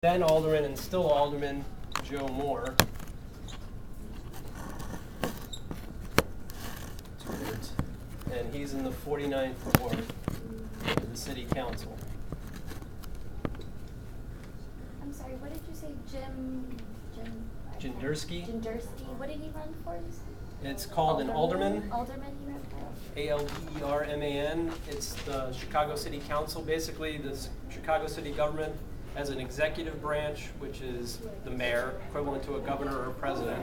then Alderman and still Alderman Joe Moore. And he's in the 49th Ward of the City Council. I'm sorry, what did you say, Jendersky? Jendersky. What did he run for? It's called an alderman. Alderman he ran for? ALDERMAN. It's the Chicago City Council. Basically, the Chicago City government has an executive branch, which is the mayor, equivalent to a governor or a president.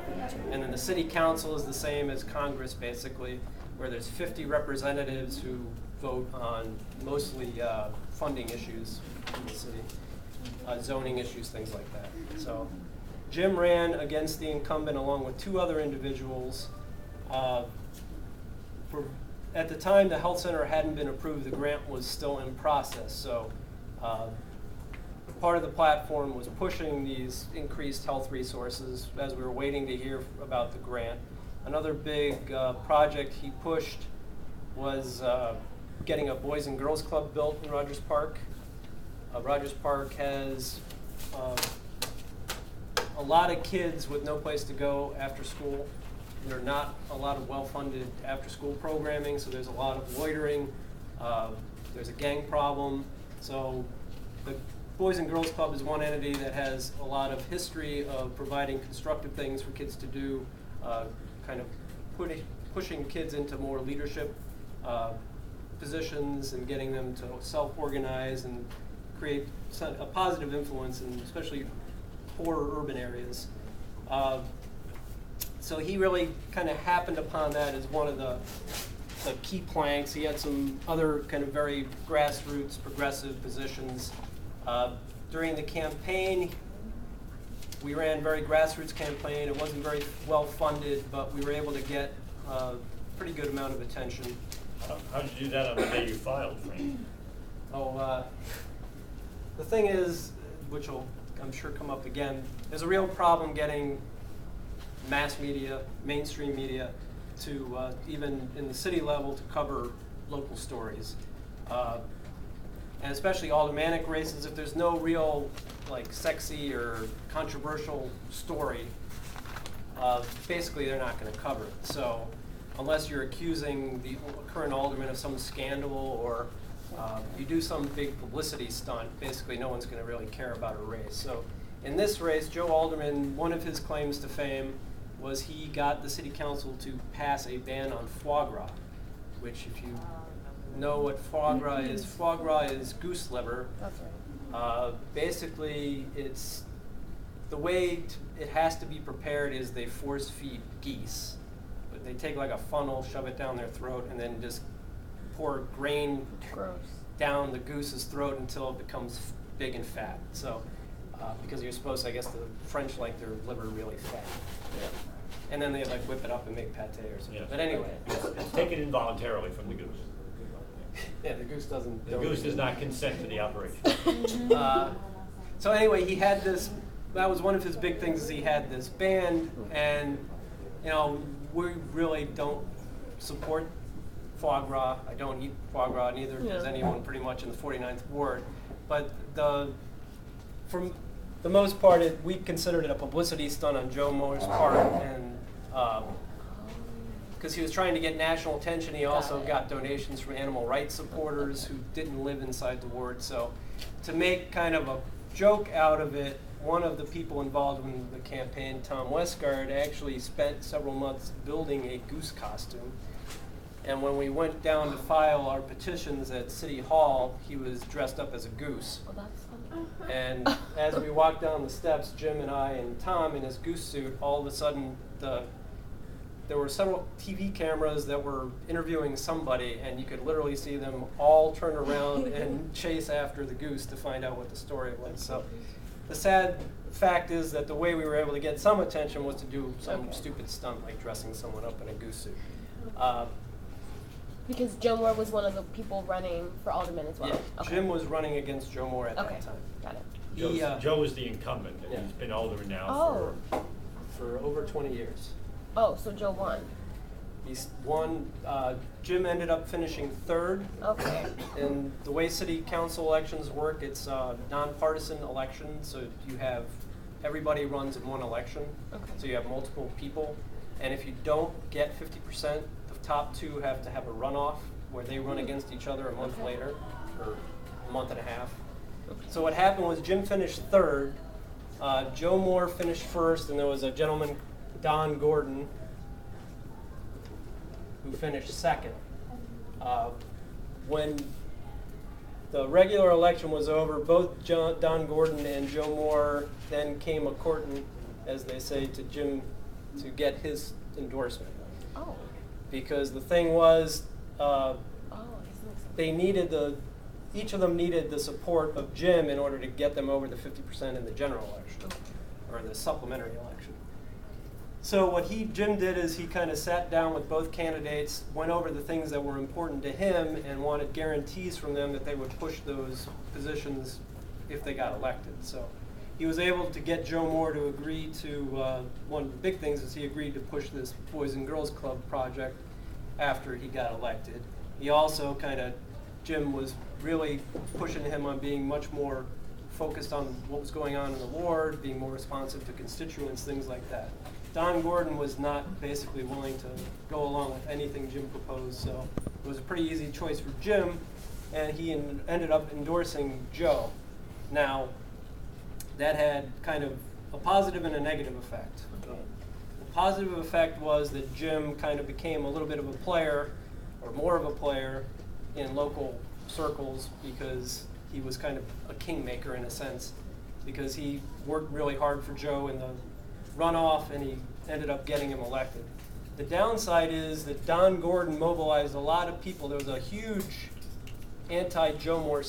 And then the City Council is the same as Congress, basically, where there's 50 representatives who vote on mostly funding issues in the city, zoning issues, things like that. So Jim ran against the incumbent along with two other individuals. At the time the health center hadn't been approved, the grant was still in process. So part of the platform was pushing these increased health resources as we were waiting to hear about the grant. Another big project he pushed was getting a Boys and Girls Club built in Rogers Park. Rogers Park has a lot of kids with no place to go after school. There are not a lot of well-funded after-school programming, so there's a lot of loitering. There's a gang problem. So the Boys and Girls Club is one entity that has a lot of history of providing constructive things for kids to do, kind of pushing kids into more leadership positions and getting them to self-organize and create a positive influence in especially poorer urban areas. So he really kind of happened upon that as one of the key planks. He had some other kind of very grassroots, progressive positions. During the campaign, we ran a very grassroots campaign. It wasn't very well funded, but we were able to get a pretty good amount of attention. How did you do that on the day you filed, Frank? The thing is, which will I'm sure come up again, there's a real problem getting mass media, mainstream media, to even in the city level to cover local stories. And especially aldermanic races, if there's no real like sexy or controversial story, basically they're not going to cover it. So unless you're accusing the current alderman of some scandal or you do some big publicity stunt, basically no one's going to really care about a race. So in this race, Joe Alderman, one of his claims to fame was he got the city council to pass a ban on foie gras, which if you know what foie gras is goose liver. That's right. Basically, it's the way it has to be prepared is they force feed geese. But they take like a funnel, shove it down their throat, and then just pour grain down the goose's throat until it becomes big and fat. So, because you're supposed to, I guess the French like their liver really fat. Yeah. And then they like whip it up and make pate or something. Yes. But anyway. It's taken involuntarily from the goose. Yeah, the goose doesn't. The goose does not consent to the operation. So anyway, he had this, that was one of his big things, is he had this band, and you know, we really don't support foie gras. I don't eat foie gras, neither does anyone pretty much in the 49th Ward. But from the most part, we considered it a publicity stunt on Joe Moore's part, and because he was trying to get national attention, he also got donations from animal rights supporters who didn't live inside the ward. So to make kind of a joke out of it, one of the people involved in the campaign, Tom Westgard, actually spent several months building a goose costume. And when we went down to file our petitions at City Hall, he was dressed up as a goose. Well, that's fun. And as we walked down the steps, Jim and I and Tom in his goose suit, all of a sudden there were several TV cameras that were interviewing somebody, and you could literally see them all turn around and chase after the goose to find out what the story was. So the sad fact is that the way we were able to get some attention was to do some stupid stunt like dressing someone up in a goose suit. Because Joe Moore was one of the people running for alderman as well. Yeah, Jim was running against Joe Moore at that time. Got it. Joe was the incumbent, and he's been alderman now for over 20 years. Oh, so Joe won. He's won. Jim ended up finishing third. Okay. And the way city council elections work, it's a nonpartisan election, so you have, everybody runs in one election. Okay. So you have multiple people. And if you don't get 50%, the top two have to have a runoff where they run against each other a month later, or a month and a half. So what happened was Jim finished third, Joe Moore finished first, and there was a gentleman, Don Gordon, who finished second. When the regular election was over, both Don Gordon and Joe Moore then came a courting, as they say, to Jim to get his endorsement. Oh. Because the thing was, Oh, they needed each of them needed the support of Jim in order to get them over the 50% in the general election, or the supplementary election. So what Jim did is he kind of sat down with both candidates, went over the things that were important to him, and wanted guarantees from them that they would push those positions if they got elected. So he was able to get Joe Moore to agree to, one of the big things is he agreed to push this Boys and Girls Club project after he got elected. He also Jim was really pushing him on being much more focused on what was going on in the ward, being more responsive to constituents, things like that. Don Gordon was not basically willing to go along with anything Jim proposed, so it was a pretty easy choice for Jim, and he ended up endorsing Joe. Now, that had kind of a positive and a negative effect. Okay. The positive effect was that Jim kind of became a little bit of a player, or more of a player, in local circles, because he was kind of a kingmaker in a sense, because he worked really hard for Joe in the runoff and he ended up getting him elected. The downside is that Don Gordon mobilized a lot of people. There was a huge anti-Joe Moore